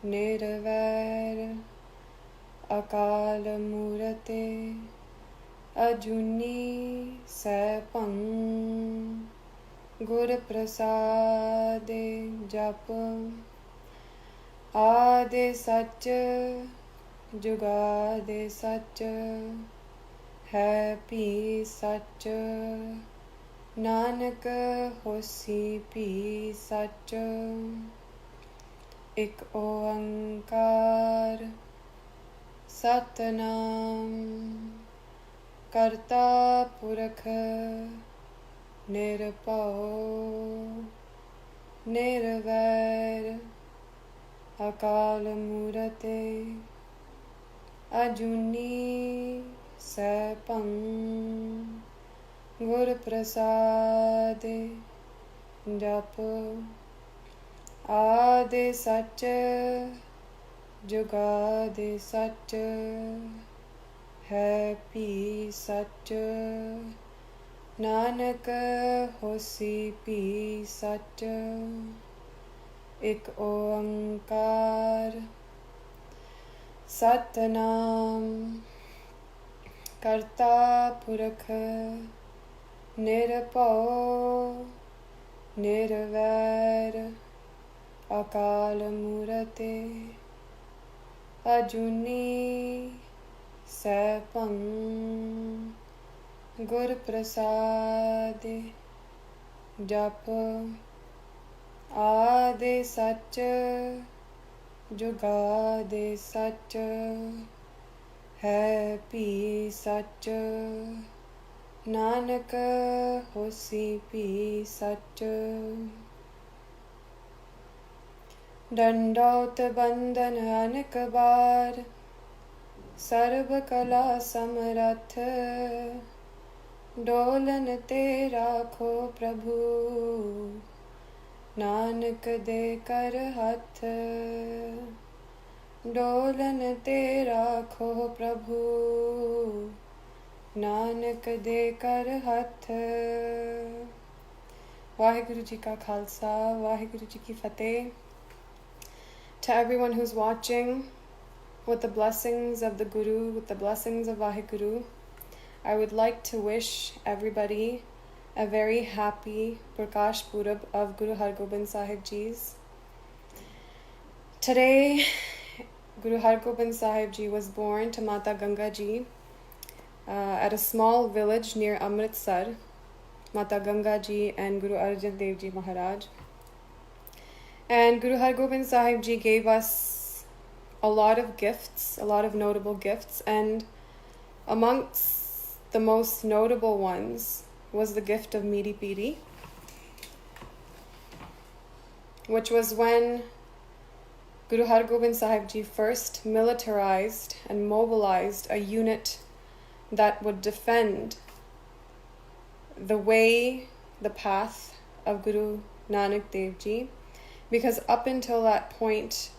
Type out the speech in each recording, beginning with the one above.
Nirvair Akala Murate Ajuni Sapang Gur Prasade Japa Ade Sach Jugade Sach Happy Sach Nanak Hosi Pi Sach Ik Oankar Satnam Karta Purakha Nirpao Nirvair Akala Murate Ajuni Sapang Gur Prasade Japa Ade Sacha Jugade Sacha Happy Sacha Nanak Hosi Pi Sacha Ik Oankar Satnam Karta Purakha Nirpao Nirvair Akala Murate Ajuni Sapang Gur Prasade Japa Ade Sacha Jugade Sacha Happy Sacha Nanak Hosi Pi Sacha Dandaut Bandhan Anek Bar Sarv Kala Samrath Dolan Te Rakho Prabhu Nanak De Kar Hath Dolan Te Rakho Prabhu Nanak De Kar Hath Vaheguru Ji Ka Khalsa, Vaheguru Ji Ki Fateh. To everyone who's watching, with the blessings of the Guru, with the blessings of Vaheguru, I would like to wish everybody a very happy Prakash Purab of Guru Har Gobind Sahib Ji's. Today, Guru Har Gobind Sahib Ji was born to Mata Ganga Ji at a small village near Amritsar, Mata Ganga Ji and Guru Arjan Dev Ji Maharaj. And Guru Har Gobind Sahib Ji gave us a lot of gifts, a lot of notable gifts, and amongst the most notable ones was the gift of Miri Piri, which was when Guru Har Gobind Sahib Ji first militarized and mobilized a unit that would defend the way, the path of Guru Nanak Dev Ji, because up until that point,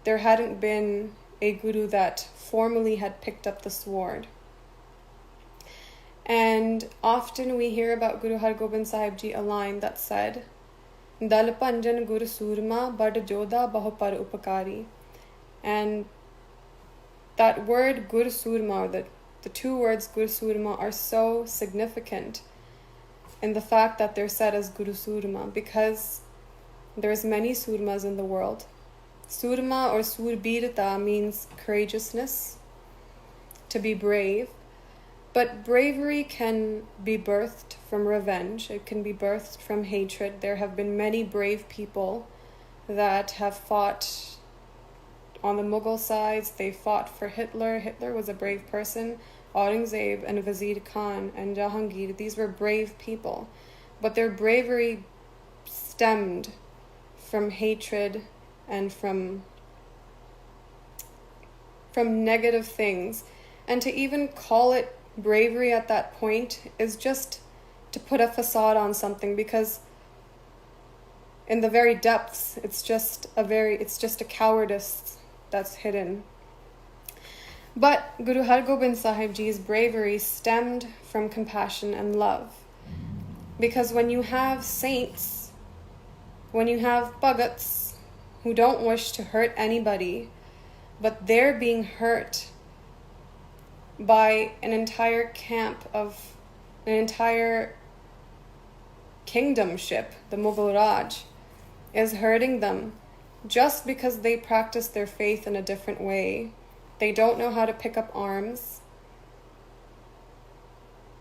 there hadn't been a guru that formally had picked up the sword. And often we hear about Guru Har Gobind Sahib Ji a line that said, Dal Panjan Guru Surma Bad Joda Bahupar Upakari. And that word Gur Surma, or the two words Gur Surma, are so significant in the fact that they're said as Guru Surma, because there's many Surmas in the world. Surma or Surbirta means courageousness, to be brave. But bravery can be birthed from revenge. It can be birthed from hatred. There have been many brave people that have fought on the Mughal sides. They fought for Hitler. Hitler was a brave person. Aurangzeb and Wazir Khan and Jahangir, these were brave people. But their bravery stemmed from hatred and from negative things. And to even call it bravery at that point is just to put a facade on something, because in the very depths it's just a cowardice that's hidden. But Guru Har Gobind Sahib Ji's bravery stemmed from compassion and love, because when you have saints, when you have bhagats, who don't wish to hurt anybody, but they're being hurt by an entire camp of an entire kingdomship, the Mughal Raj, is hurting them just because they practice their faith in a different way. They don't know how to pick up arms.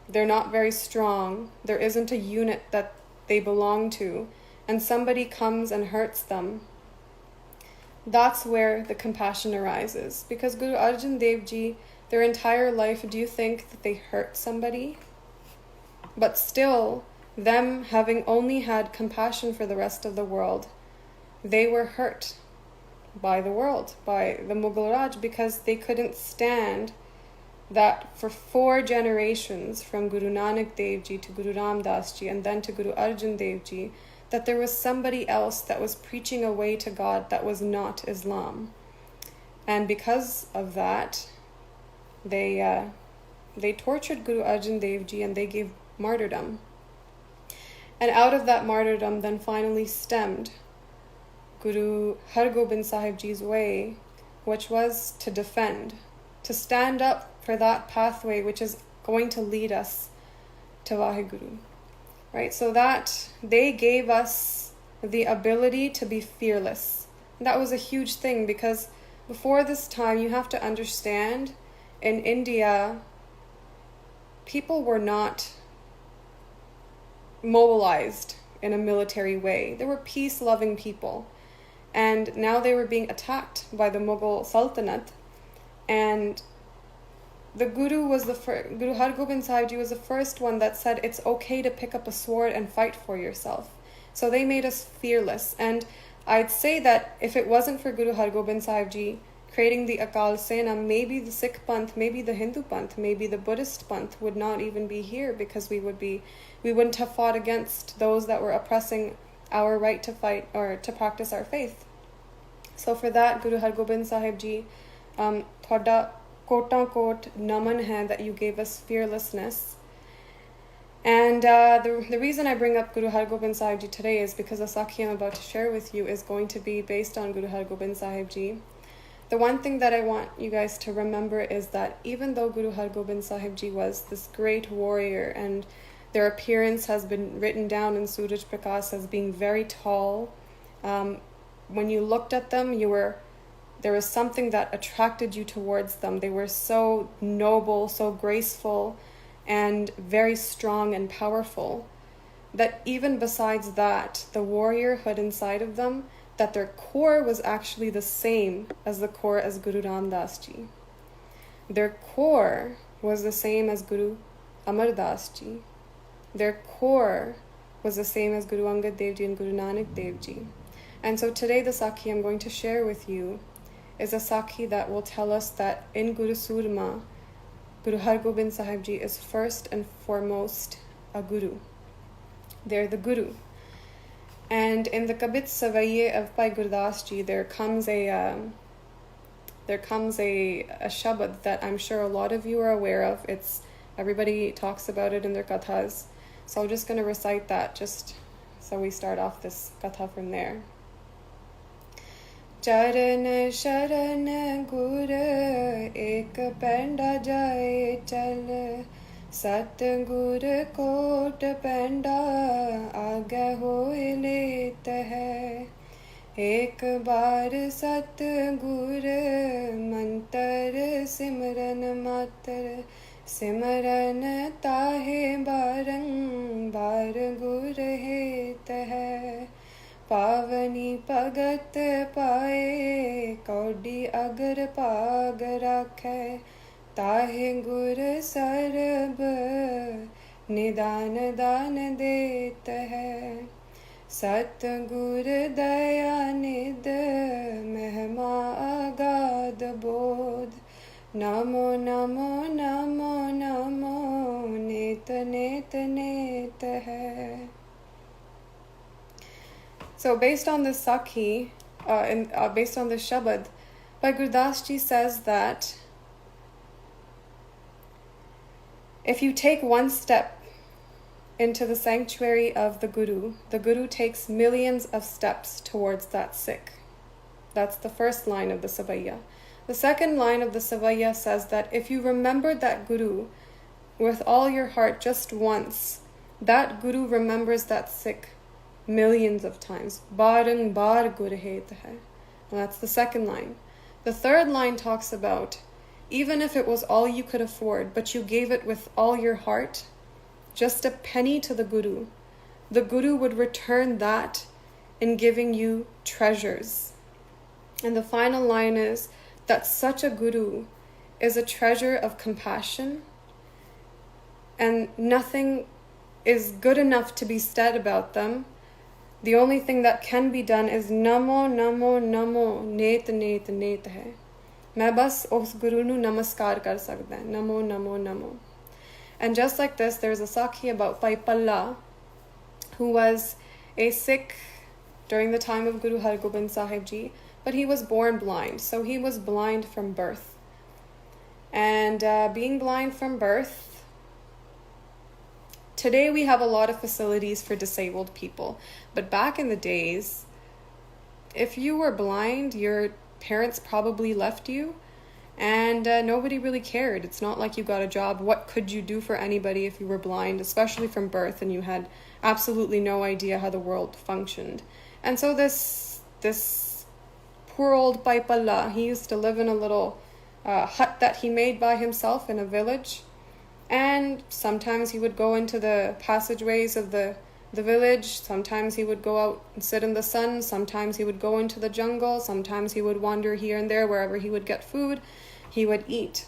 They're not very strong. There isn't a unit that they belong to, and somebody comes and hurts them. That's where the compassion arises. Because Guru Arjan Dev Ji, their entire life, do you think that they hurt somebody? But still, them having only had compassion for the rest of the world, they were hurt by the world, by the Mughal Raj, because they couldn't stand that for 4 generations, from Guru Nanak Dev Ji to Guru Ram Das Ji and then to Guru Arjan Dev Ji, that there was somebody else that was preaching a way to God that was not Islam. And because of that, they tortured Guru Arjan Dev Ji and they gave martyrdom. And out of that martyrdom then finally stemmed Guru Har Gobind Sahib Ji's way, which was to defend, to stand up for that pathway which is going to lead us to Vaheguru. Right? So that they gave us the ability to be fearless. And that was a huge thing, because before this time, you have to understand, in India, people were not mobilized in a military way. They were peace-loving people. And now they were being attacked by the Mughal Sultanate. And the Guru was Guru Har Gobind Sahib Ji was the first one that said it's okay to pick up a sword and fight for yourself. So they made us fearless. And I'd say that if it wasn't for Guru Har Gobind Sahib Ji creating the Akal Sena, maybe the Sikh Panth, maybe the Hindu Panth, maybe the Buddhist Panth would not even be here, because we wouldn't have fought against those that were oppressing our right to fight or to practice our faith. So for that, Guru Har Gobind Sahib Ji, Thoda quote-unquote naman hai that you gave us fearlessness. And the reason I bring up Guru Har Gobind Sahib Ji today is because the Sakhi I'm about to share with you is going to be based on Guru Har Gobind Sahib Ji. The one thing that I want you guys to remember is that even though Guru Har Gobind Sahib Ji was this great warrior, and their appearance has been written down in Suraj Prakash as being very tall, when you looked at them, there was something that attracted you towards them. They were so noble, so graceful, and very strong and powerful, that even besides that, the warriorhood inside of them, that their core was actually the same as the core as Guru Ram Das Ji. Their core was the same as Guru Amar Das Ji. Their core was the same as Guru Angad Dev Ji and Guru Nanak Dev Ji. And so today the Sakhi I'm going to share with you is a Sakhi that will tell us that in Guru Surma, Guru Har Gobind Sahib Ji is first and foremost a Guru. They're the Guru. And in the Kabit Savaiye of Bhai Gurdas Ji, there comes a shabad that I'm sure a lot of you are aware of. Everybody talks about it in their kathas. So I'm just going to recite that just so we start off this katha from there. चरण शरण गुर एक पैंडा जाए चल सतगुर coat पैंडा आगे होए लेत है एक बार सतगुर मंतर सिमरन मातर सिमरन ताहे बारंबार गुर हेत है पावनी भगत पाए कौडी अगर पाग राखे ताहे गुर सरब निदान दान देत है सतगुर दया निद महिमा अगाध बोध नमो नमो नमो नमो नेत नेत नेत है. So based on this Sakhi, based on this Shabad, Bhai Gurdas Ji says that if you take one step into the sanctuary of the Guru takes millions of steps towards that Sikh. That's the first line of the Savaiya. The second line of the Savaiya says that if you remember that Guru with all your heart just once, that Guru remembers that Sikh millions of times. Barang bar gur het hai. And that's the second line. The third line talks about, even if it was all you could afford, but you gave it with all your heart, just a penny to the Guru would return that in giving you treasures. And the final line is that such a Guru is a treasure of compassion, and nothing is good enough to be said about them. The only thing that can be done is Namo, Namo, Namo, Net, Net, Net hai. Main bas us Guru nu namaskar kar sakda hai. Namo, Namo, Namo. And just like this, there's a Sakhi about Bhai Palla, who was a Sikh during the time of Guru Har Gobind Sahib Ji, but he was born blind, so he was blind from birth. And being blind from birth, today we have a lot of facilities for disabled people, but back in the days, if you were blind, your parents probably left you, and nobody really cared. It's not like you got a job. What could you do for anybody if you were blind, especially from birth, and you had absolutely no idea how the world functioned? And so this poor old Bhai Palla, he used to live in a little hut that he made by himself in a village. And sometimes he would go into the passageways of the village. Sometimes he would go out and sit in the sun. Sometimes he would go into the jungle. Sometimes he would wander here and there. Wherever he would get food, he would eat.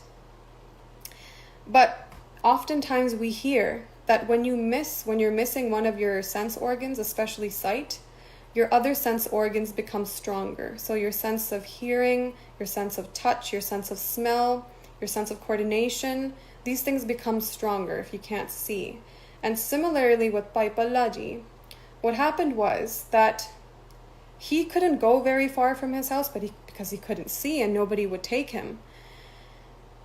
But oftentimes we hear that when you're missing one of your sense organs, especially sight, your other sense organs become stronger. So your sense of hearing, your sense of touch, your sense of smell, your sense of coordination, these things become stronger if you can't see. And similarly with Bhai Palla Ji, what happened was that he couldn't go very far from his house because he couldn't see and nobody would take him.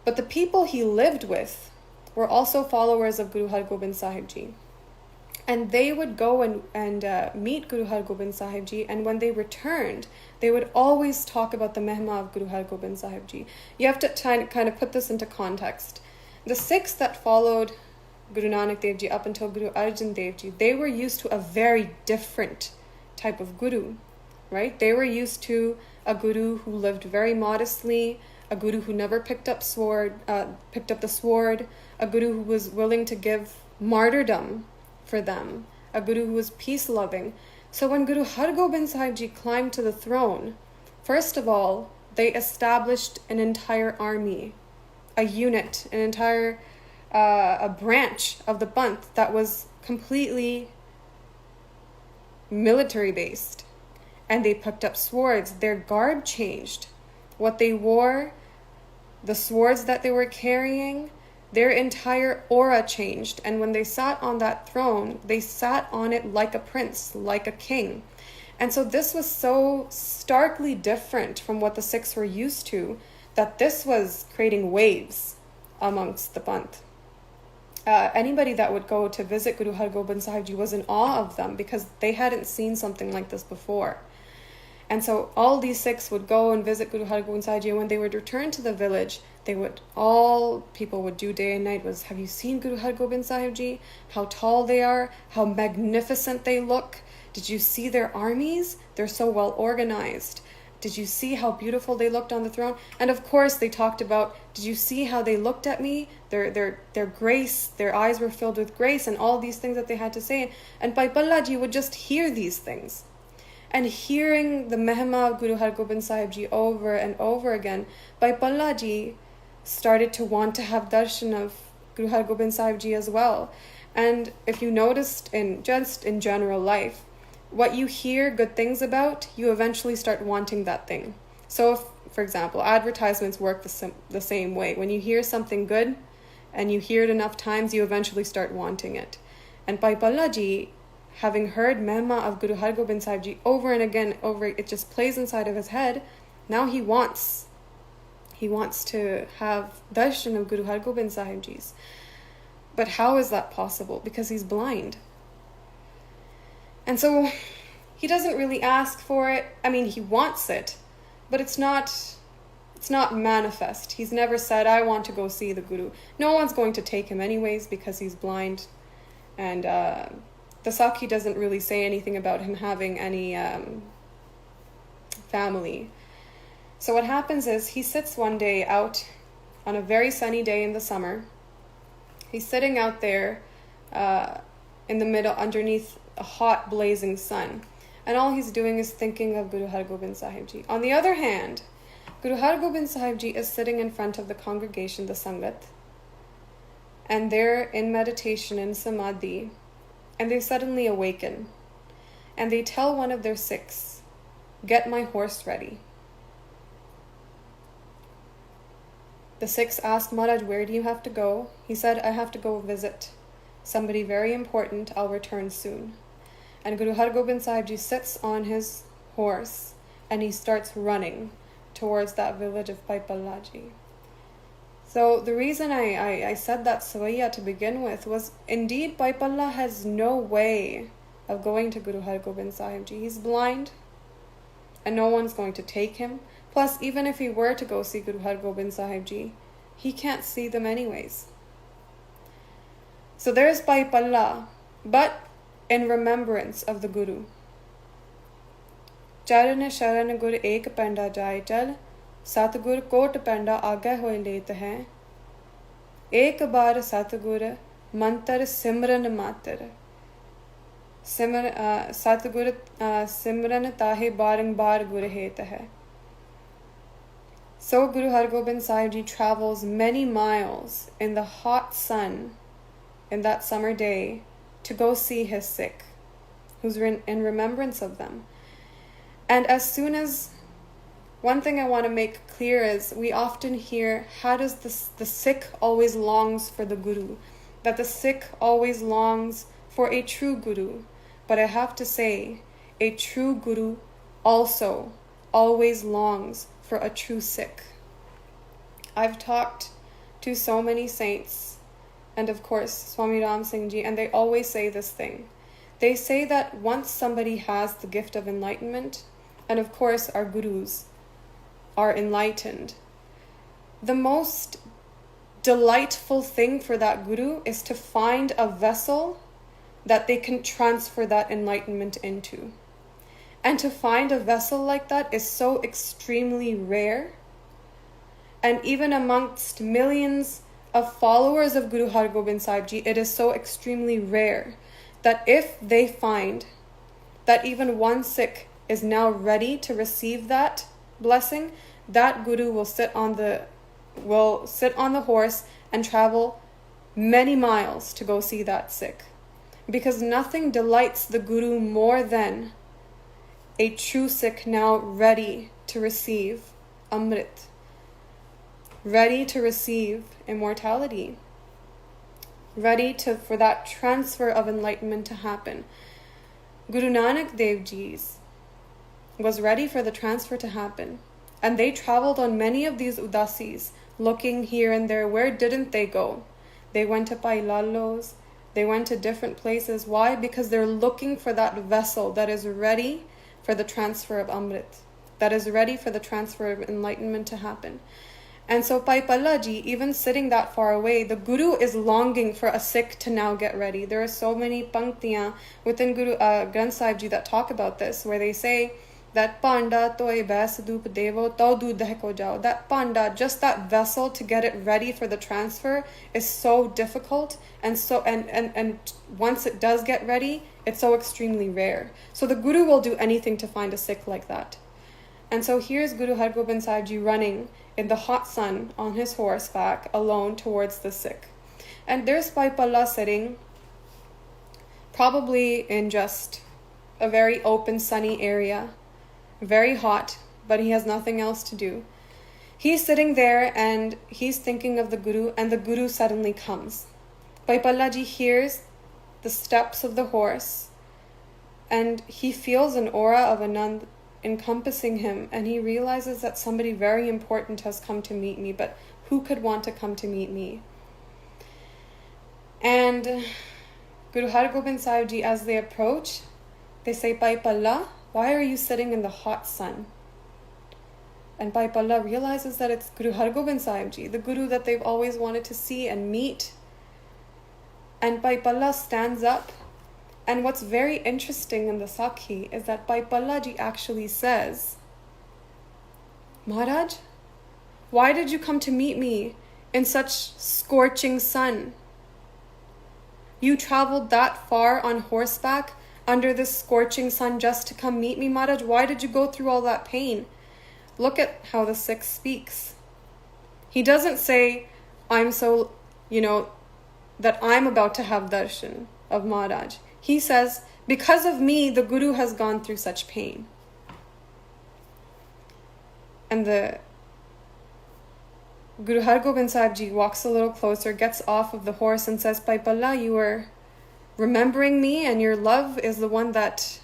But the people he lived with were also followers of Guru Har Gobind Sahib Ji. And they would go and meet Guru Har Gobind Sahib Ji, and when they returned, they would always talk about the Mehma of Guru Har Gobind Sahib Ji. You have to kind of put this into context. The Sikhs that followed Guru Nanak Dev Ji up until Guru Arjan Dev Ji, they were used to a very different type of Guru, right? They were used to a Guru who lived very modestly, a Guru who never picked up the sword, a Guru who was willing to give martyrdom for them, a Guru who was peace-loving. So when Guru Har Gobind Sahib Ji climbed to the throne, first of all, they established an entire army, a unit, an entire a branch of the Panth that was completely military-based. And they picked up swords. Their garb changed. What they wore, the swords that they were carrying, their entire aura changed. And when they sat on that throne, they sat on it like a prince, like a king. And so this was so starkly different from what the Sikhs were used to, that this was creating waves amongst the Panth. Anybody that would go to visit Guru Har Gobind Sahib Ji was in awe of them because they hadn't seen something like this before. And so all these Sikhs would go and visit Guru Har Gobind Sahib Ji, and when they would return to the village, all people would do day and night was, have you seen Guru Har Gobind Sahib Ji? How tall they are, how magnificent they look. Did you see their armies? They're so well organized. Did you see how beautiful they looked on the throne? And of course they talked about, did you see how they looked at me? Their grace, their eyes were filled with grace, and all these things that they had to say. And Bhai Palla Ji would just hear these things. And hearing the Mehma of Guru Har Gobind Sahib Ji over and over again, Bhai Palla Ji started to want to have darshan of Guru Har Gobind Sahib Ji as well. And if you noticed in general life, what you hear good things about, you eventually start wanting that thing. So if, for example, advertisements work the same way. When you hear something good and you hear it enough times, you eventually start wanting it. And Bhai Palla Ji, having heard Mehma of Guru Har Gobind Sahib Ji over and again, it just plays inside of his head. Now he wants to have darshan of Guru Har Gobind Sahib Ji's. But how is that possible? Because he's blind. And so he doesn't really ask for it. I mean, he wants it, but it's not manifest. He's never said, I want to go see the Guru. No one's going to take him anyways because he's blind. And the SIKH doesn't really say anything about him having any family. So what happens is he sits one day out on a very sunny day in the summer. He's sitting out there in the middle underneath a hot blazing sun. And all he's doing is thinking of Guru Har Gobind Sahib Ji. On the other hand, Guru Har Gobind Sahib Ji is sitting in front of the congregation, the Sangat, and they're in meditation in Samadhi, and they suddenly awaken, and they tell one of their Sikhs, get my horse ready. The Sikhs ask Maharaj, where do you have to go? He said, I have to go visit somebody very important, I'll return soon. And Guru Har Gobind Sahib Ji sits on his horse and he starts running towards that village of Paipallaji. So the reason I said that Savaiya to begin with was indeed Paipalla has no way of going to Guru Har Gobind Sahib Ji. He's blind and no one's going to take him. Plus, even if he were to go see Guru Har Gobind Sahib Ji, he can't see them anyways. So there's Paipalla, but in remembrance of the Guru. Charan sharan gur ek panda jai chal, Satgur kot panda aga hoy let hai. Ek bar Satgur mantar simran matar. Satgur simran tahe barang bar gur het hai. So Guru Har Gobind Sahib Ji travels many miles in the hot sun in that summer day to go see his Sikh, who's in remembrance of them. And as soon as, one thing I want to make clear is, we often hear, how does the Sikh always longs for the Guru? That the Sikh always longs for a true Guru. But I have to say, a true Guru also always longs for a true Sikh. I've talked to so many saints, and of course Swami Ram Singh Ji, and they always say this thing. They say that once somebody has the gift of enlightenment, and of course our gurus are enlightened, the most delightful thing for that guru is to find a vessel that they can transfer that enlightenment into. And to find a vessel like that is so extremely rare. And even amongst millions of followers of Guru Har Gobind Sahib Ji, it is so extremely rare that if they find that even one Sikh is now ready to receive that blessing, that Guru will sit on the horse and travel many miles to go see that Sikh. Because nothing delights the Guru more than a true Sikh now ready to receive Amrit, ready to receive immortality, ready for that transfer of enlightenment to happen. Guru Nanak Dev Ji's was ready for the transfer to happen. And they traveled on many of these udasis, looking here and there. Where didn't they go? They went to Pailalos, they went to different places. Why? Because they're looking for that vessel that is ready for the transfer of Amrit, that is ready for the transfer of enlightenment to happen. And so Paipalla Ji, even sitting that far away, the Guru is longing for a Sikh to now get ready. There are so many panktiyan within Guru Granth Sahib Ji that talk about this, where they say that Panda toy bas dup devo tau dudh ko jao. That Panda, just that vessel to get it ready for the transfer, is so difficult, and once it does get ready, it's so extremely rare. So the Guru will do anything to find a Sikh like that. And so here's Guru Har Gobind Sahib Ji running in the hot sun on his horseback alone towards the Sikh. And there's Paipalla sitting, probably in just a very open, sunny area, very hot, but he has nothing else to do. He's sitting there and he's thinking of the Guru, and the Guru suddenly comes. Paipalla Ji hears the steps of the horse, and he feels an aura of Anand encompassing him, and he realizes that somebody very important has come to meet me, but who could want to come to meet me? And Guru Har Gobind Sahib Ji, as they approach, they say, Paipalla, why are you sitting in the hot sun? And Bhai Palla realizes that it's Guru Har Gobind Sahib Ji, the Guru that they've always wanted to see and meet. And Bhai Palla stands up. And what's very interesting in the SIKH is that Bhai Palla Ji actually says, Maharaj, why did you come to meet me in such scorching sun? You traveled that far on horseback under this scorching sun just to come meet me, Maharaj. Why did you go through all that pain? Look at how the Sikh speaks. He doesn't say, I'm so, that I'm about to have darshan of Maharaj. He says, because of me, the Guru has gone through such pain. And the Guru Har Gobind Sahib Ji walks a little closer, gets off of the horse and says, Bhai Palla, you are remembering me and your love is the one that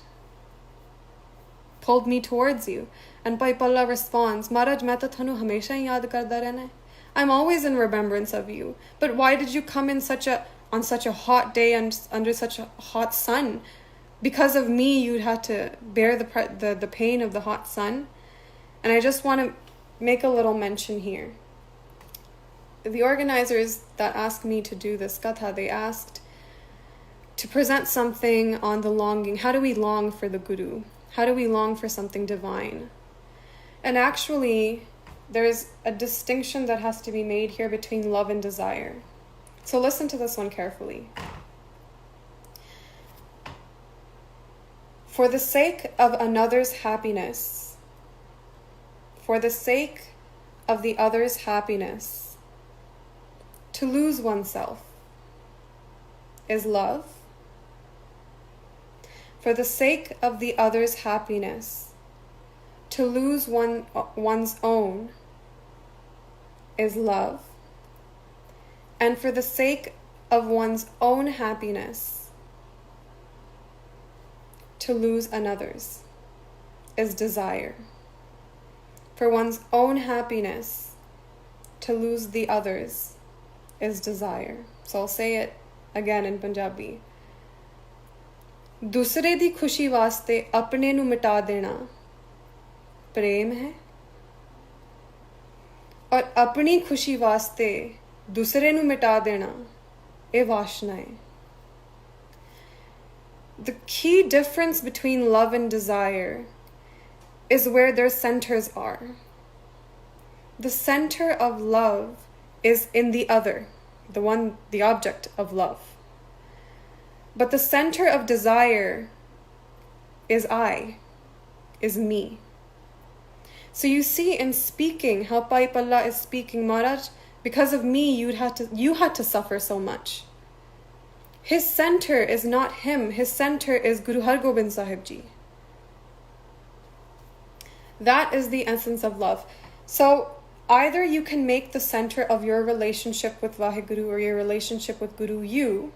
pulled me towards you. And Bhai Palla responds, Maharaj, main to thanu hamesha hi yaad karda rehna hai. I'm always in remembrance of you. But why did you come on such a hot day and under such a hot sun? Because of me, you'd have to bear the pain of the hot sun. And I just want to make a little mention here. The organizers that asked me to do this katha, they asked to present something on the longing. How do we long for the Guru? How do we long for something divine? And actually, there's a distinction that has to be made here between love and desire. So listen to this one carefully. For the sake of another's happiness, for the sake of the other's happiness, to lose oneself is love. For the sake of the other's happiness, to lose one's own is love. And for the sake of one's own happiness, to lose another's is desire. For one's own happiness, to lose the other's is desire. So I'll say it again in Punjabi. दूसरे दी खुशी वास्ते अपने नू मिटा देना प्रेम है और अपनी खुशी वास्ते दूसरे नू मिटा देना ये वासना है. The key difference between love and desire is where their centers are. The center of love is in the other, the object of love. But the center of desire is is me. So you see in speaking how Bhai Palla is speaking, Maharaj, because of me you had to suffer so much. His center is not him. His center is Guru Har Gobind Sahib Ji. That is the essence of love. So either you can make the center of your relationship with Vaheguru or your relationship with Guru you,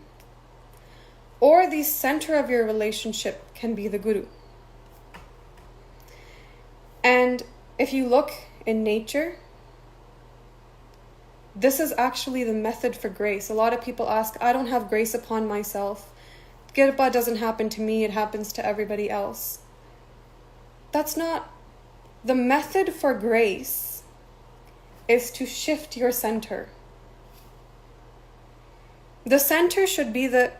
or the center of your relationship can be the Guru. And if you look in nature, this is actually the method for grace. A lot of people ask, I don't have grace upon myself. Kirpa doesn't happen to me, it happens to everybody else. That's not. The method for grace is to shift your center. The center should be the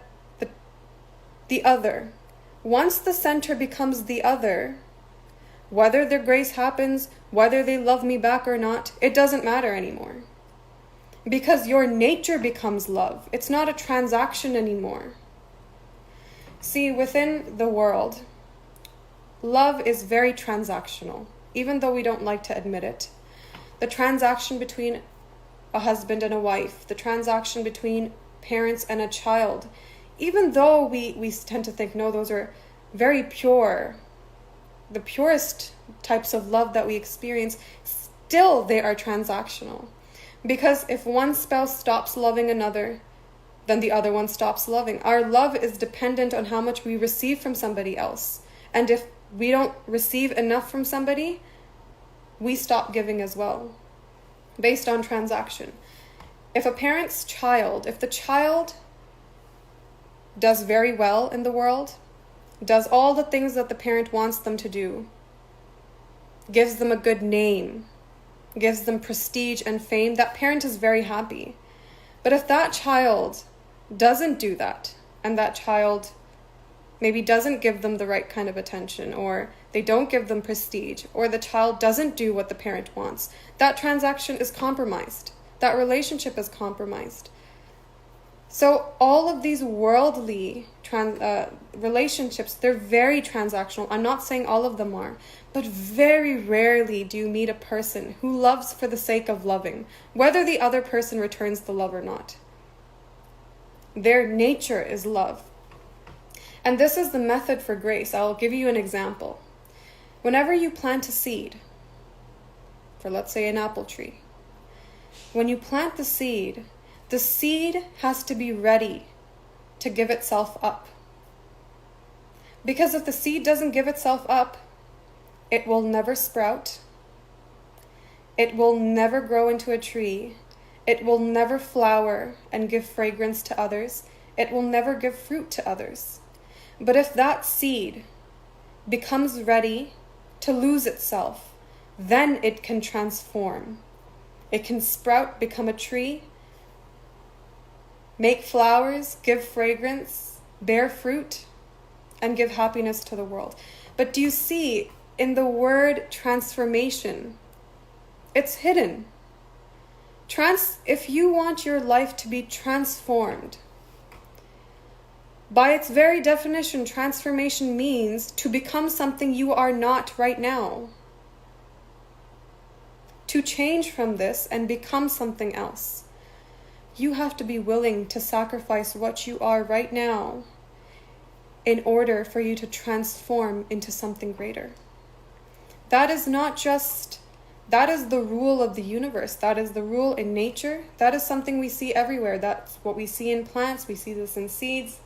other. Once the center becomes the other, whether their grace happens, whether they love me back or not, it doesn't matter anymore. Because your nature becomes love. It's not a transaction anymore. See, within the world, love is very transactional, even though we don't like to admit it. The transaction between a husband and a wife, the transaction between parents and a child, even though we tend to think, no, those are very pure, the purest types of love that we experience, still they are transactional. Because if one spouse stops loving another, then the other one stops loving. Our love is dependent on how much we receive from somebody else. And if we don't receive enough from somebody, we stop giving as well, based on transaction. If the child does very well in the world, does all the things that the parent wants them to do, gives them a good name, gives them prestige and fame, that parent is very happy. But if that child doesn't do that, and that child maybe doesn't give them the right kind of attention, or they don't give them prestige, or the child doesn't do what the parent wants, that transaction is compromised. That relationship is compromised. So all of these worldly relationships, they're very transactional. I'm not saying all of them are, but very rarely do you meet a person who loves for the sake of loving, whether the other person returns the love or not. Their nature is love. And this is the method for grace. I'll give you an example. Whenever you plant a seed, for let's say an apple tree, when you plant the seed has to be ready to give itself up. Because if the seed doesn't give itself up, it will never sprout. It will never grow into a tree. It will never flower and give fragrance to others. It will never give fruit to others. But if that seed becomes ready to lose itself, then it can transform. It can sprout, become a tree, make flowers, give fragrance, bear fruit, and give happiness to the world. But do you see, in the word transformation, it's hidden. If you want your life to be transformed, by its very definition, transformation means to become something you are not right now. To change from this and become something else, you have to be willing to sacrifice what you are right now in order for you to transform into something greater. That is the rule of the universe. That is the rule in nature. That is something we see everywhere. That's what we see in plants. We see this in seeds.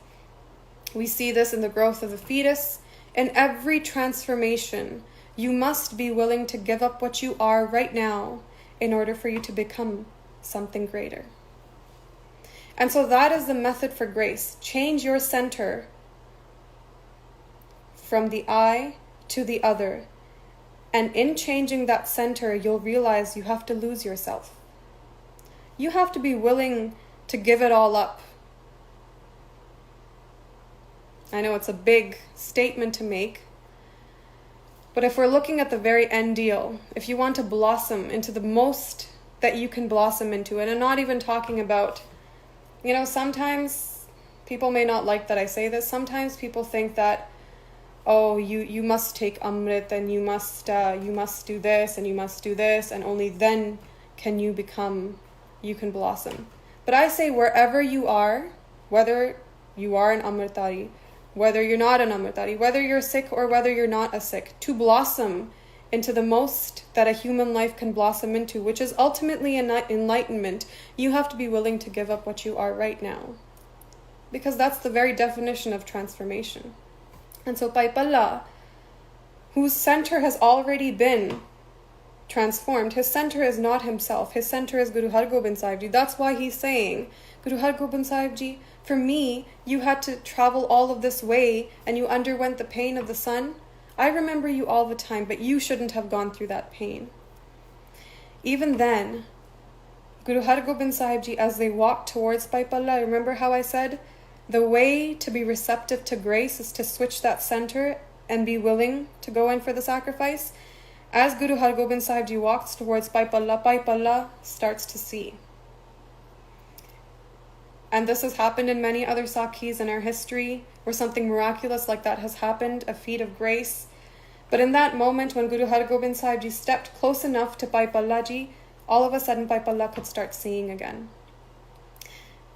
We see this in the growth of the fetus. In every transformation, you must be willing to give up what you are right now in order for you to become something greater. And so that is the method for grace. Change your center from the I to the other. And in changing that center, you'll realize you have to lose yourself. You have to be willing to give it all up. I know it's a big statement to make, but if we're looking at the very end deal, if you want to blossom into the most that you can blossom into, and I'm not even talking about, sometimes people may not like that I say this. Sometimes people think that, oh, you must take Amrit and you must do this and you must do this, and only then can you can blossom. But I say wherever you are, whether you are an Amritari, whether you're not an Amritari, whether you're Sikh or whether you're not a Sikh, to blossom into the most that a human life can blossom into, which is ultimately enlightenment, you have to be willing to give up what you are right now. Because that's the very definition of transformation. And so Paipalla, whose center has already been transformed, his center is not himself. His center is Guru Har Gobind Sahib Ji. That's why he's saying, Guru Har Gobind Sahib Ji, for me, you had to travel all of this way and you underwent the pain of the sun. I remember you all the time, but you shouldn't have gone through that pain. Even then, Guru Har Gobind Sahib Ji, as they walked towards Paipalla, remember how I said, the way to be receptive to grace is to switch that center and be willing to go in for the sacrifice. As Guru Har Gobind Sahib Ji walks towards Paipalla starts to see. And this has happened in many other SIKHs in our history, where something miraculous like that has happened, a feat of grace. But in that moment, when Guru Har Gobind Sahib Ji stepped close enough to Paipalla Ji, all of a sudden Paipalla could start seeing again.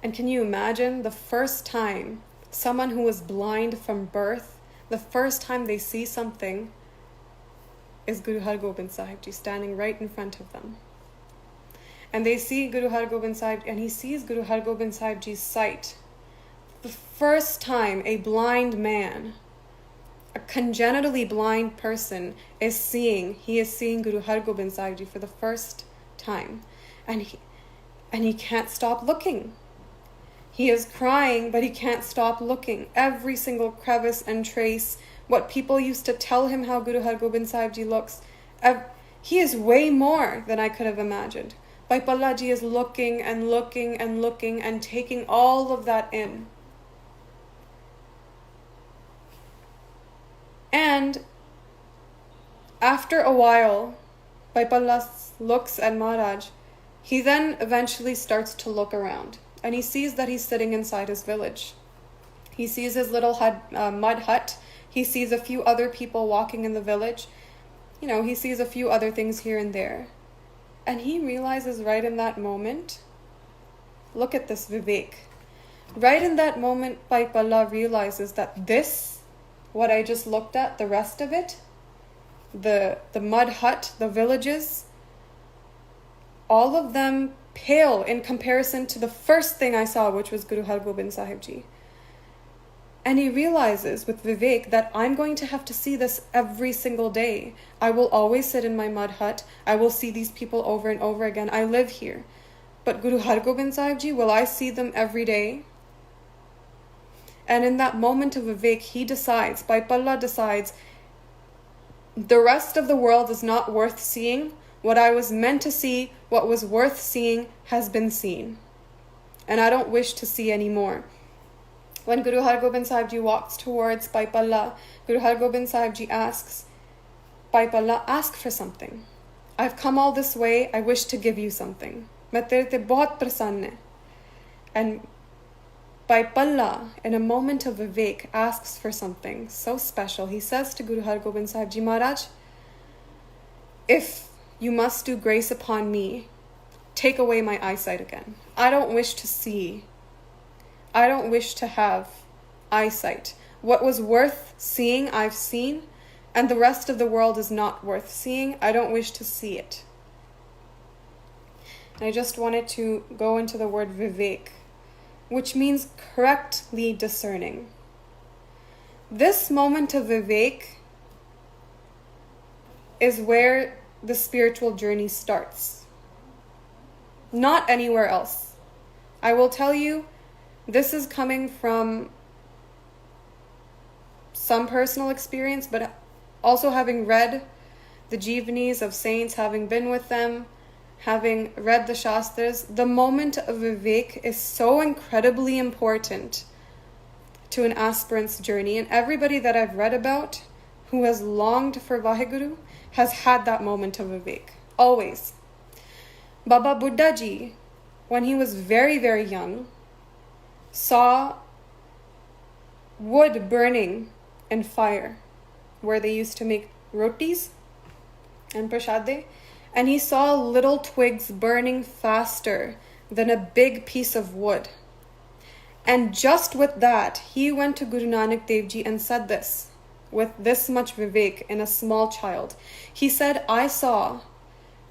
And can you imagine the first time someone who was blind from birth, the first time they see something is Guru Har Gobind Sahib Ji standing right in front of them. And they see Guru Har Gobind Sahib, and he sees Guru Har Gobind Sahib Ji's sight. The first time a blind man, a congenitally blind person he is seeing Guru Har Gobind Sahib Ji for the first time. And he can't stop looking. He is crying, but he can't stop looking. Every single crevice and trace, what people used to tell him how Guru Har Gobind Sahib Ji looks, He is way more than I could have imagined. Bhai Pallaji is looking and looking and looking and taking all of that in. And after a while, Bhai Palla looks at Maharaj. He then eventually starts to look around. And he sees that he's sitting inside his village. He sees his little mud hut. He sees a few other people walking in the village. He sees a few other things here and there. And he realizes right in that moment, look at this Vivek. Right in that moment, Bhai Palla realizes that this, what I just looked at, the rest of it, the mud hut, the villages, all of them pale in comparison to the first thing I saw, which was Guru Har Gobind Sahib Ji. And he realizes with Vivek that I'm going to have to see this every single day. I will always sit in my mud hut. I will see these people over and over again. I live here. But Guru Har Gobind Sahib Ji, will I see them every day? And in that moment of Vivek, he decides, Bhai Palla decides, the rest of the world is not worth seeing. What I was meant to see, what was worth seeing, has been seen. And I don't wish to see any more. When Guru Har Gobind Sahib Ji walks towards Bhai Palla, Guru Har Gobind Sahib Ji asks, Bhai Palla, ask for something. I've come all this way, I wish to give you something. Main tere te bahut prasann hai. And Bhai Palla, in a moment of Vivek, asks for something so special. He says to Guru Har Gobind Sahib Ji, Maharaj, if you must do grace upon me, take away my eyesight again. I don't wish to see. I don't wish to have eyesight. What was worth seeing, I've seen, and the rest of the world is not worth seeing. I don't wish to see it. And I just wanted to go into the word Vivek, which means correctly discerning. This moment of Vivek is where the spiritual journey starts. Not anywhere else. I will tell you, this is coming from some personal experience, but also having read the Jeevanis of saints, having been with them, having read the Shastras, the moment of Vivek is so incredibly important to an aspirant's journey. And everybody that I've read about who has longed for Vaheguru has had that moment of Vivek. Always. Baba Buddha Ji, when he was very, very young, saw wood burning in fire where they used to make rotis and prashade, and he saw little twigs burning faster than a big piece of wood. And just with that, he went to Guru Nanak Dev Ji and said this, with this much Vivek in a small child. He said, I saw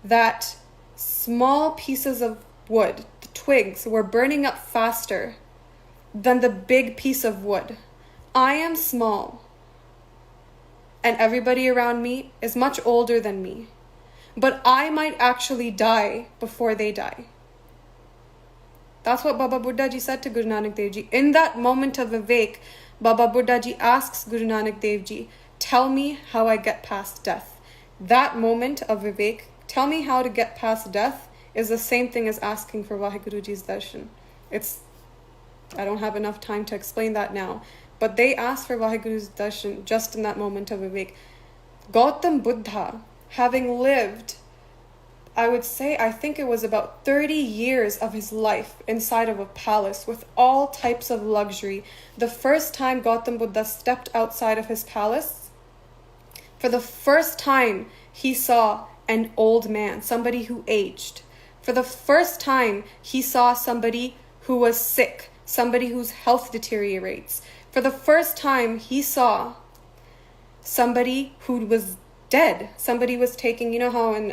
that small pieces of wood, the twigs, were burning up faster than the big piece of wood. I am small, and everybody around me is much older than me, but I might actually die before they die. That's what Baba Buddha Ji said to Guru Nanak Dev Ji. In that moment of Vivek, Baba Buddha Ji asks Guru Nanak Dev Ji, tell me how I get past death. That moment of Vivek, tell me how to get past death, is the same thing as asking for Vaheguru Ji's darshan. I don't have enough time to explain that now. But they asked for Vaheguru's darshan just in that moment of Vivek. Gautam Buddha, having lived, I think it was about 30 years of his life inside of a palace with all types of luxury. The first time Gautam Buddha stepped outside of his palace, for the first time he saw an old man, somebody who aged. For the first time he saw somebody who was sick, somebody whose health deteriorates. For the first time he saw somebody who was dead. Somebody was taking, you know how in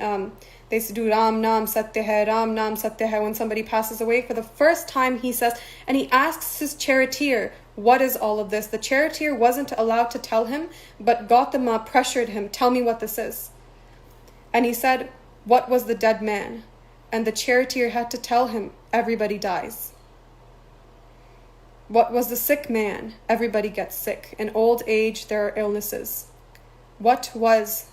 they used to do Ram Naam Satya Hai, Ram Naam Satya Hai when somebody passes away. For the first time he says, and he asks his charioteer, what is all of this? The charioteer wasn't allowed to tell him, but Gautama pressured him, tell me what this is. And he said, what was the dead man? And the charioteer had to tell him, everybody dies. What was the sick man? Everybody gets sick. In old age, there are illnesses. What was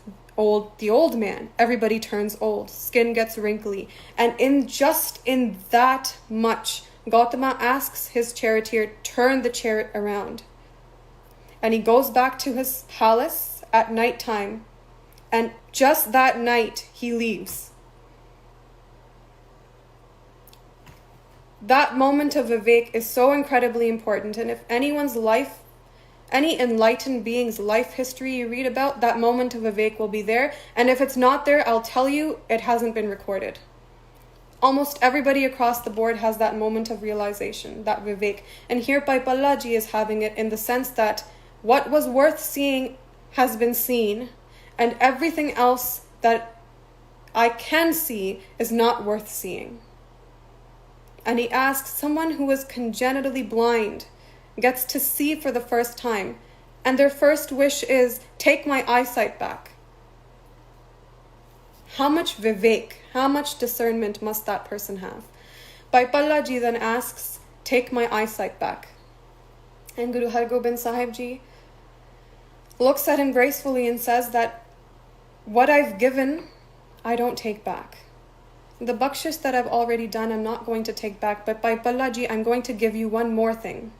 the old man. Everybody turns old. Skin gets wrinkly. And in that much, Gautama asks his charioteer, turn the chariot around. And he goes back to his palace at nighttime. And just that night, he leaves. That moment of Vivek is so incredibly important. And if anyone's life, any enlightened being's life history you read about, that moment of Vivek will be there. And if it's not there, I'll tell you, it hasn't been recorded. Almost everybody across the board has that moment of realization, that Vivek. And here Paipalaji is having it in the sense that what was worth seeing has been seen, and everything else that I can see is not worth seeing. And he asks, someone who is congenitally blind gets to see for the first time, and their first wish is, take my eyesight back. How much Vivek, how much discernment must that person have? Paipalaji then asks, take my eyesight back. And Guru Har Gobind Sahib Ji looks at him gracefully and says that what I've given, I don't take back. The bakshish that I've already done, I'm not going to take back. But Paipalaji, I'm going to give you one more thing.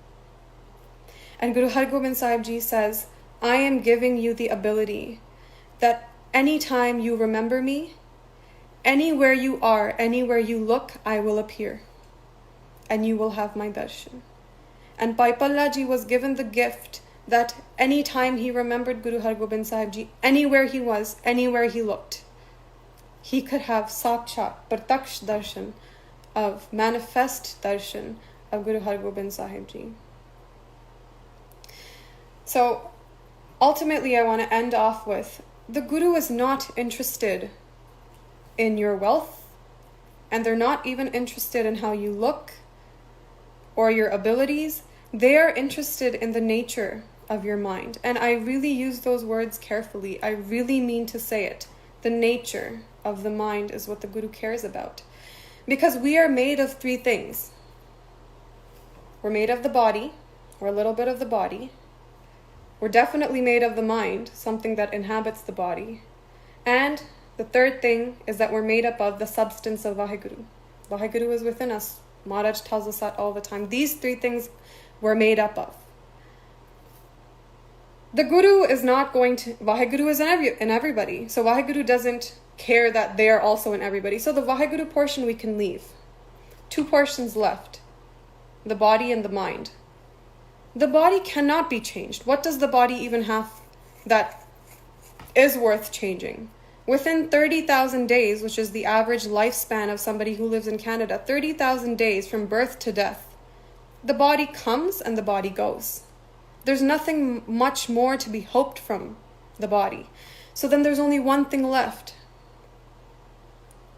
And Guru Har Gobind Sahib Ji says, I am giving you the ability that anytime you remember me, anywhere you are, anywhere you look, I will appear. And you will have my darshan. And Paipalaji was given the gift that anytime he remembered Guru Har Gobind Sahib Ji, anywhere he was, anywhere he looked, he could have sakshat, prataksh darshan of manifest darshan of Guru Har Gobind Sahib Ji. So ultimately I want to end off with, the Guru is not interested in your wealth, and they're not even interested in how you look or your abilities. They are interested in the nature of your mind. And I really use those words carefully. I really mean to say it. The nature of the mind is what the Guru cares about. Because we are made of three things. We're made of the body, or a little bit of the body. We're definitely made of the mind, something that inhabits the body. And the third thing is that we're made up of the substance of Vaheguru. Vaheguru is within us. Maharaj tells us that all the time. These three things we're made up of. The Guru is not going to... Vaheguru is in everybody. So Vaheguru doesn't care that they are also in everybody. So the Vaheguru portion we can leave. 2 portions left. The body and the mind. The body cannot be changed. What does the body even have that is worth changing? Within 30,000 days, which is the average lifespan of somebody who lives in Canada, 30,000 days from birth to death, the body comes and the body goes. There's nothing much more to be hoped from the body. So then there's only one thing left.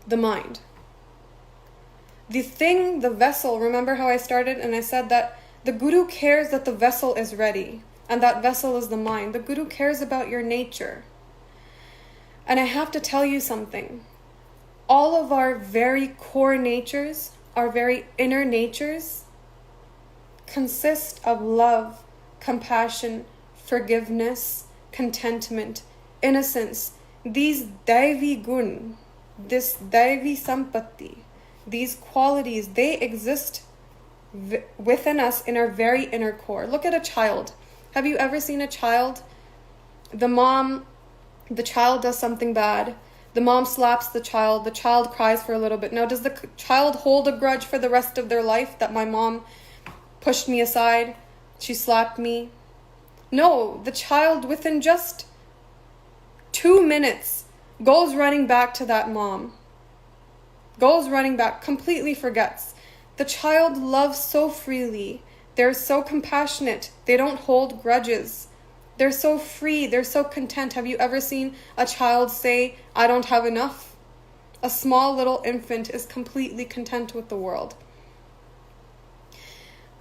The mind. The thing, the vessel, remember how I started and I said that the Guru cares that the vessel is ready, and that vessel is the mind. The Guru cares about your nature. And I have to tell you something. All of our very core natures, our very inner natures, consist of love, compassion, forgiveness, contentment, innocence. These Daivi gun, this Daivi sampatti, these qualities, they exist within us in our very inner core. Look at a child. Have you ever seen a child? The child does something bad. The mom slaps the child cries for a little bit. Now, does the child hold a grudge for the rest of their life that my mom pushed me aside? She slapped me? No, the child within just 2 minutes goes running back to that mom. Goes running back, completely forgets. The child loves so freely. They're so compassionate. They don't hold grudges. They're so free. They're so content. Have you ever seen a child say, I don't have enough? A small little infant is completely content with the world.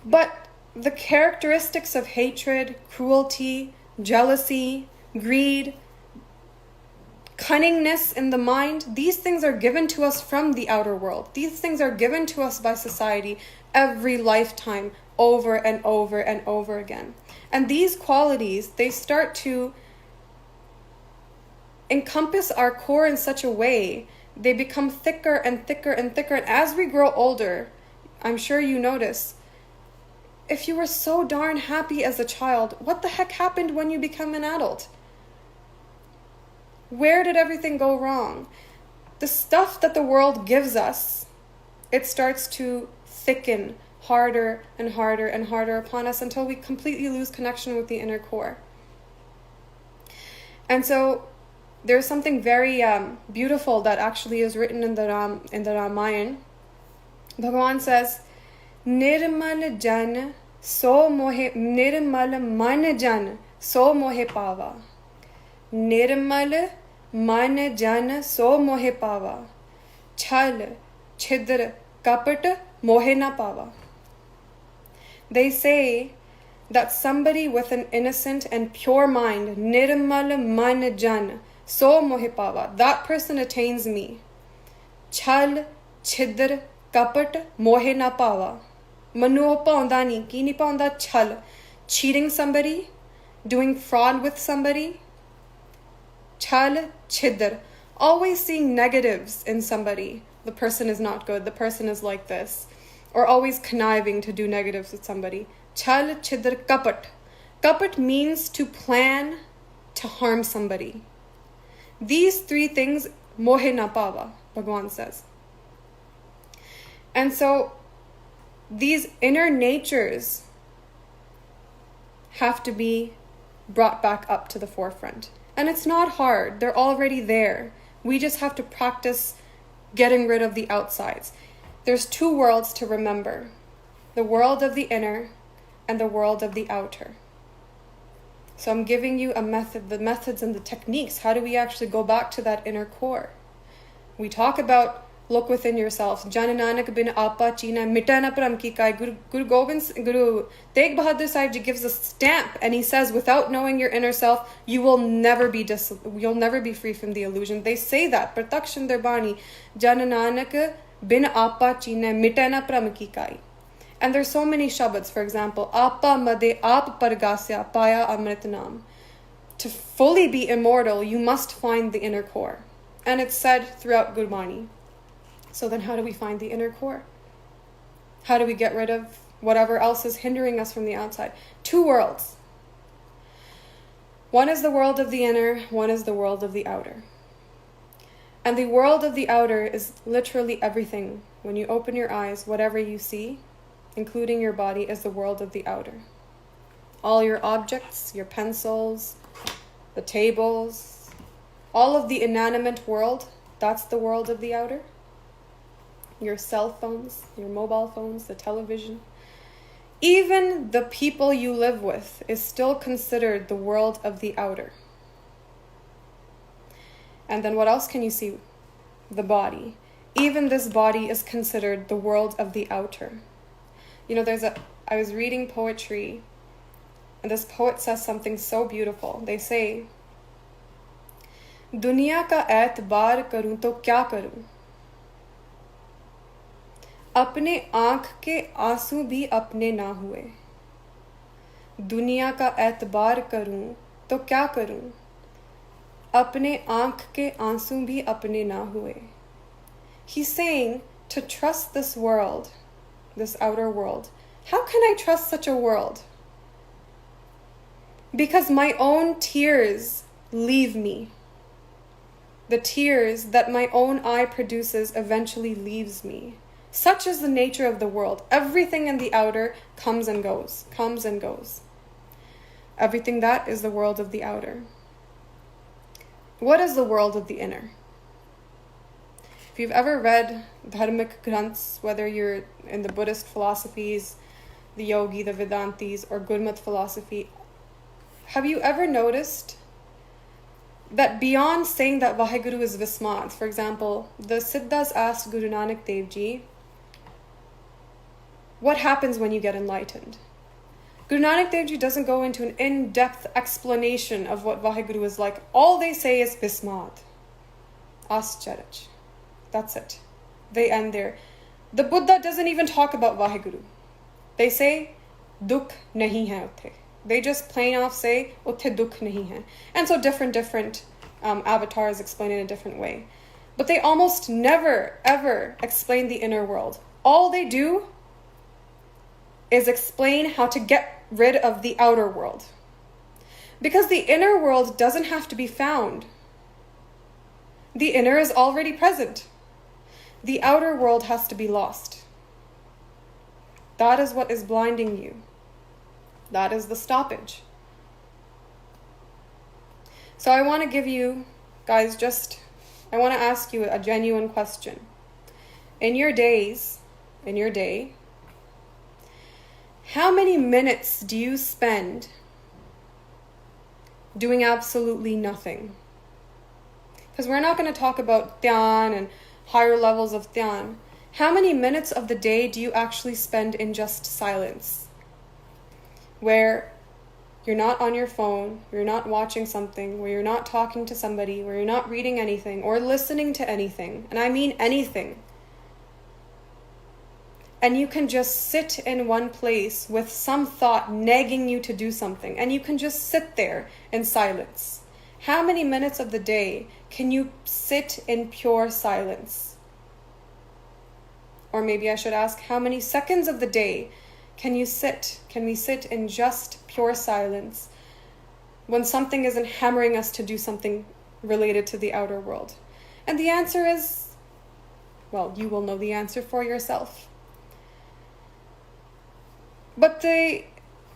But the characteristics of hatred, cruelty, jealousy, greed, cunningness in the mind, these things are given to us from the outer world. These things are given to us by society every lifetime, over and over and over again. And these qualities, they start to encompass our core in such a way, they become thicker and thicker and thicker. And as we grow older, I'm sure you notice, if you were so darn happy as a child, what the heck happened when you become an adult? Where did everything go wrong? The stuff that the world gives us, it starts to thicken harder and harder and harder upon us until we completely lose connection with the inner core. And so there's something very beautiful that actually is written in the Ramayana. Bhagavan says, Nirmal jan so mohe, nirmal man jan so mohe pava. Nirmal man jan so mohe pava. Chal chidr kapat mohe na pava. They say that somebody with an innocent and pure mind, nirmal man jan so mohe pava, that person attains me. Chal chidr kapat mohe na pava. Manu paunda ni, ki ni paunda chal. Cheating somebody, doing fraud with somebody. Chal chidr, always seeing negatives in somebody. The person is not good, the person is like this. Or always conniving to do negatives with somebody. Chal chidr kapat. Kapat means to plan to harm somebody. These three things, mohe na pava, Bhagavan says. And so, these inner natures have to be brought back up to the forefront. And it's not hard. They're already there. We just have to practice getting rid of the outsides. There's two worlds to remember. The world of the inner and the world of the outer. So I'm giving you a method, the methods and the techniques. How do we actually go back to that inner core? We talk about look within yourself. Jan Nanak bin Apa China Mitana Pram Ki Kai. Guru Tegh Bahadur Sahib Ji gives a stamp and he says, without knowing your inner self, you'll never be free from the illusion. They say that. Pratakshan Darbani. Jan Nanak bin Apa China Mitana Pram Ki Kai. And there's so many shabads, for example, Apa Made Ap Pargasya Paya Amrit Nam. To fully be immortal, you must find the inner core. And it's said throughout Gurbani. So then how do we find the inner core? How do we get rid of whatever else is hindering us from the outside? Two worlds. One is the world of the inner, one is the world of the outer. And the world of the outer is literally everything. When you open your eyes, whatever you see, including your body, is the world of the outer. All your objects, your pencils, the tables, all of the inanimate world, that's the world of the outer. Your cell phones, your mobile phones, the television. Even the people you live with is still considered the world of the outer. And then what else can you see? The body. Even this body is considered the world of the outer. You know, I was reading poetry, and this poet says something so beautiful. They say, Duniya ka aitbar karun to kya karun? अपने आँख के आंसू भी अपने ना हुए दुनिया का एतबार करूं तो क्या करूं अपने आँख के आंसू भी अपने ना हुए. He's saying to trust this world, this outer world. How can I trust such a world? Because my own tears leave me. The tears that my own eye produces eventually leaves me. Such is the nature of the world. Everything in the outer comes and goes, comes and goes. Everything that is the world of the outer. What is the world of the inner? If you've ever read dharmic granths, whether you're in the Buddhist philosophies, the Yogi, the Vedantis, or Gurmat philosophy, have you ever noticed that beyond saying that Vaheguru is Vismad, for example, the Siddhas asked Guru Nanak Dev Ji, what happens when you get enlightened? Guru Nanak Dev Ji doesn't go into an in-depth explanation of what Vaheguru is like. All they say is Vismad, Ascharaj. That's it. They end there. The Buddha doesn't even talk about Vaheguru. They say, Dukh nahi hai utthe. They just plain off say, Utthe dukh nahi hai. And so different avatars explain it in a different way. But they almost never, ever explain the inner world. All they do is explain how to get rid of the outer world. Because the inner world doesn't have to be found. The inner is already present. The outer world has to be lost. That is what is blinding you. That is the stoppage. So I want to give you, guys, I want to ask you a genuine question. In your day, how many minutes do you spend doing absolutely nothing? Because we're not going to talk about dhyan and higher levels of dhyan. How many minutes of the day do you actually spend in just silence? Where you're not on your phone, you're not watching something, where you're not talking to somebody, where you're not reading anything or listening to anything. And I mean anything. And you can just sit in one place with some thought nagging you to do something. And you can just sit there in silence. How many minutes of the day can you sit in pure silence? Or maybe I should ask, how many seconds of the day can we sit in just pure silence when something isn't hammering us to do something related to the outer world? And the answer is, well, you will know the answer for yourself. But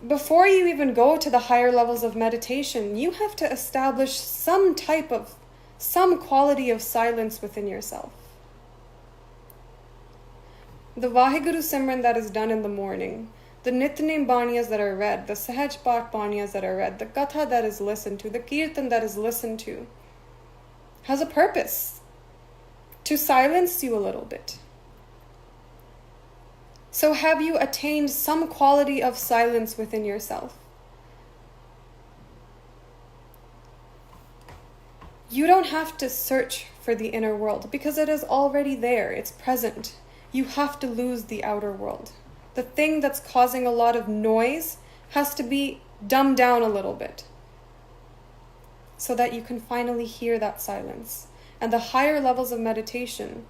before you even go to the higher levels of meditation, you have to establish some quality of silence within yourself. The Vaheguru Simran that is done in the morning, the Nitnem Baniyas that are read, the SIKH Baniyas that are read, the Katha that is listened to, the Kirtan that is listened to, has a purpose to silence you a little bit. So have you attained some quality of silence within yourself? You don't have to search for the inner world because it is already there. It's present. You have to lose the outer world. The thing that's causing a lot of noise has to be dumbed down a little bit so that you can finally hear that silence. And the higher levels of meditation,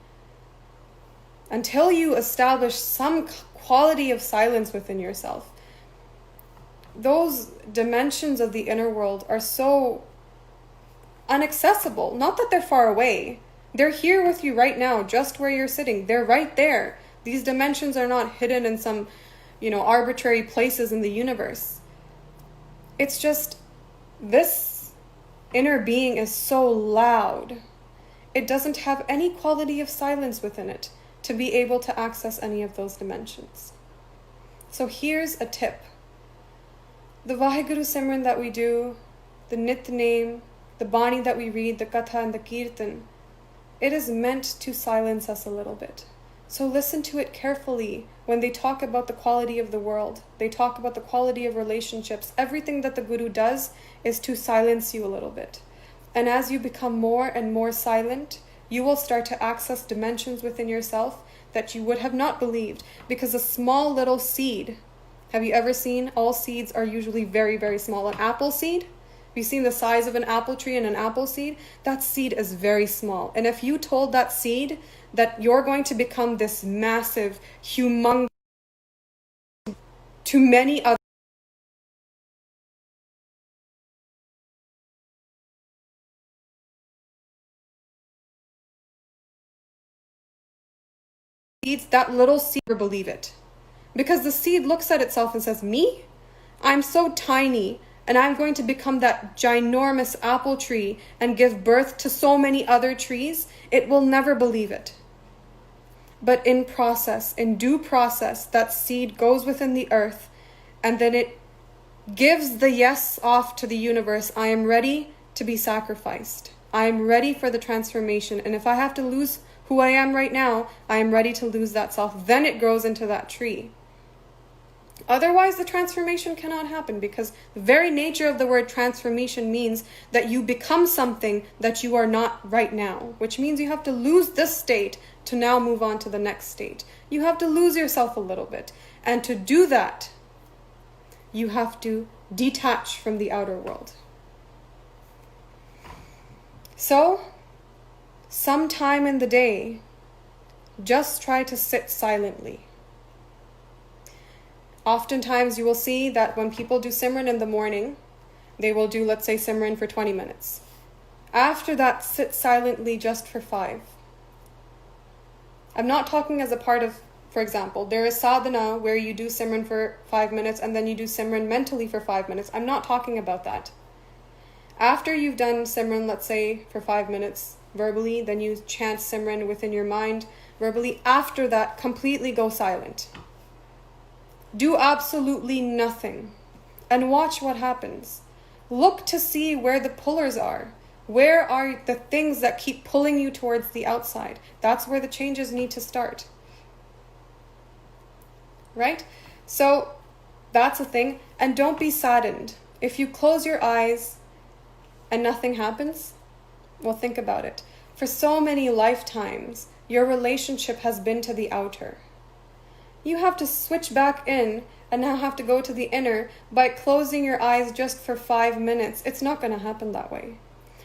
until you establish some quality of silence within yourself, those dimensions of the inner world are so inaccessible. Not that they're far away. They're here with you right now, just where you're sitting. They're right there. These dimensions are not hidden in some, arbitrary places in the universe. It's just this inner being is so loud. It doesn't have any quality of silence within it to be able to access any of those dimensions. So here's a tip. The Vaheguru Simran that we do, the Nitnem, the Bani that we read, the Katha and the Kirtan, it is meant to silence us a little bit. So listen to it carefully when they talk about the quality of the world. They talk about the quality of relationships. Everything that the Guru does is to silence you a little bit. And as you become more and more silent, you will start to access dimensions within yourself that you would have not believed. Because a small little seed, have you ever seen? All seeds are usually very, very small. An apple seed, have you seen the size of an apple tree and an apple seed? That seed is very small. And if you told that seed that you're going to become this massive, humongous, to many other seeds, that little seed will believe it. Because the seed looks at itself and says, me? I'm so tiny. And I'm going to become that ginormous apple tree and give birth to so many other trees. It will never believe it. But in due process, that seed goes within the earth and then it gives the yes off to the universe. I am ready to be sacrificed. I am ready for the transformation. And if I have to lose who I am right now, I am ready to lose that self. Then it grows into that tree. Otherwise, the transformation cannot happen because the very nature of the word transformation means that you become something that you are not right now, which means you have to lose this state to now move on to the next state. You have to lose yourself a little bit. And to do that, you have to detach from the outer world. So, sometime in the day, just try to sit silently. Oftentimes you will see that when people do Simran in the morning, they will do, let's say, Simran for 20 minutes. After that, sit silently just for 5. I'm not talking as a part of, for example, there is sadhana where you do Simran for 5 minutes and then you do Simran mentally for 5 minutes. I'm not talking about that. After you've done Simran, let's say, for 5 minutes verbally, then you chant Simran within your mind verbally. After that, completely go silent. Do absolutely nothing and watch what happens. Look to see where the pullers are. Where are the things that keep pulling you towards the outside? That's where the changes need to start. Right? So that's a thing. And don't be saddened. If you close your eyes and nothing happens, well, think about it. For so many lifetimes, your relationship has been to the outer. You have to switch back in and now have to go to the inner by closing your eyes just for 5 minutes. It's not going to happen that way.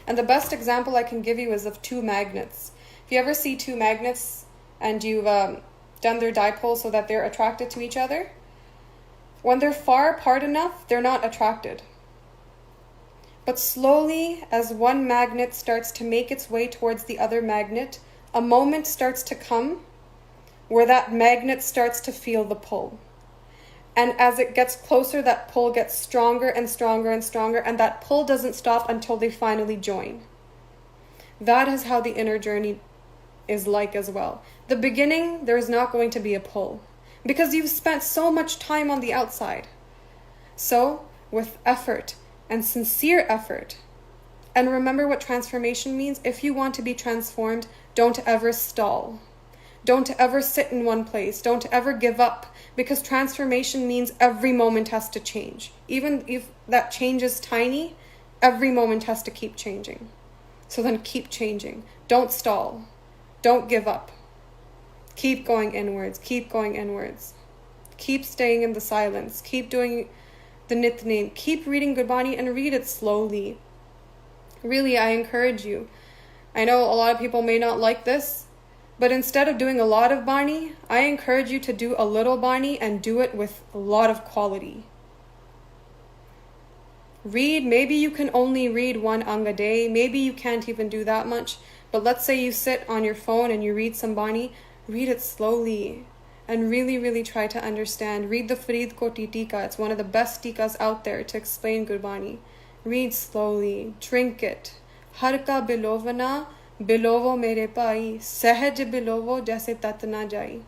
And the best example I can give you is of 2 magnets. If you ever see 2 magnets and you've done their dipole so that they're attracted to each other, when they're far apart enough, they're not attracted. But slowly, as one magnet starts to make its way towards the other magnet, a moment starts to come where that magnet starts to feel the pull. And as it gets closer, that pull gets stronger and stronger and stronger, and that pull doesn't stop until they finally join. That is how the inner journey is like as well. The beginning, there is not going to be a pull because you've spent so much time on the outside. So, with effort and sincere effort, and remember what transformation means. If you want to be transformed, don't ever stall. Don't ever sit in one place. Don't ever give up, because transformation means every moment has to change. Even if that change is tiny, every moment has to keep changing. So then keep changing. Don't stall. Don't give up. Keep going inwards. Keep going inwards. Keep staying in the silence. Keep doing the nitnem. Keep reading Gurbani and read it slowly. Really, I encourage you. I know a lot of people may not like this, but instead of doing a lot of Bani, I encourage you to do a little Bani and do it with a lot of quality. Read, maybe you can only read 1 ang a day, maybe you can't even do that much, but let's say you sit on your phone and you read some Bani, read it slowly and really, really try to understand. Read the Farid Koti Tika, it's one of the best tikas out there to explain Gurbani. Read slowly, drink it. Har ka bilovana, bilovo mere pai, sahaj bilovo jaise tat na jai.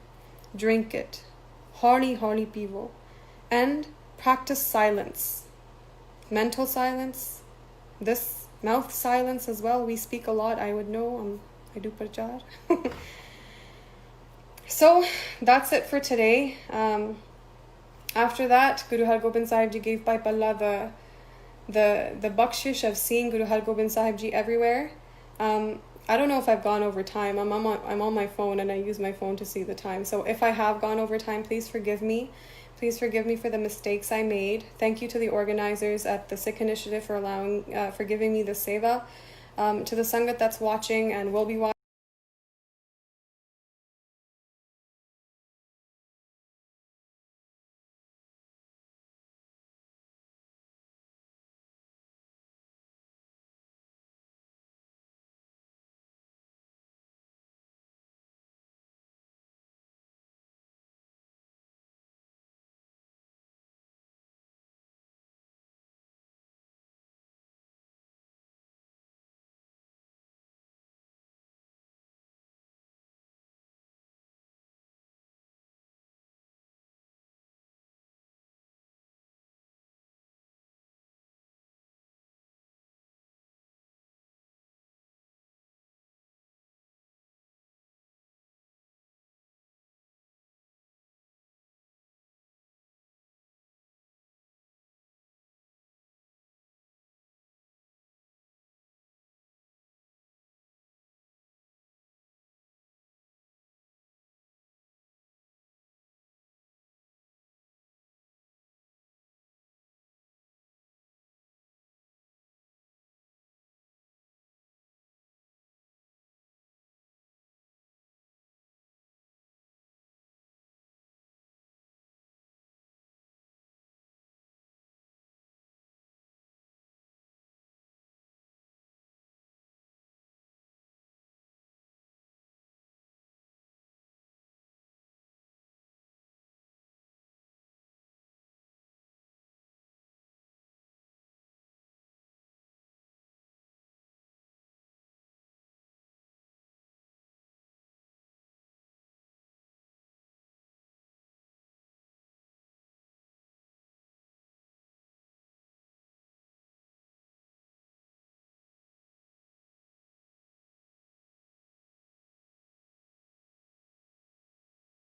Drink it. Holi holi pivo. And practice silence. Mental silence. This mouth silence as well. We speak a lot. I would know. I do prachar. So that's it for today. After that, Guru Har Gobind Sahib Ji gave Bhai Palla the bakshish of seeing Guru Har Gobind Sahib Ji everywhere. I don't know if I've gone over time. I'm on my phone and I use my phone to see the time. So if I have gone over time, please forgive me. Please forgive me for the mistakes I made. Thank you to the organizers at the SIKH initiative for giving me the seva. To the Sangat that's watching and will be watching.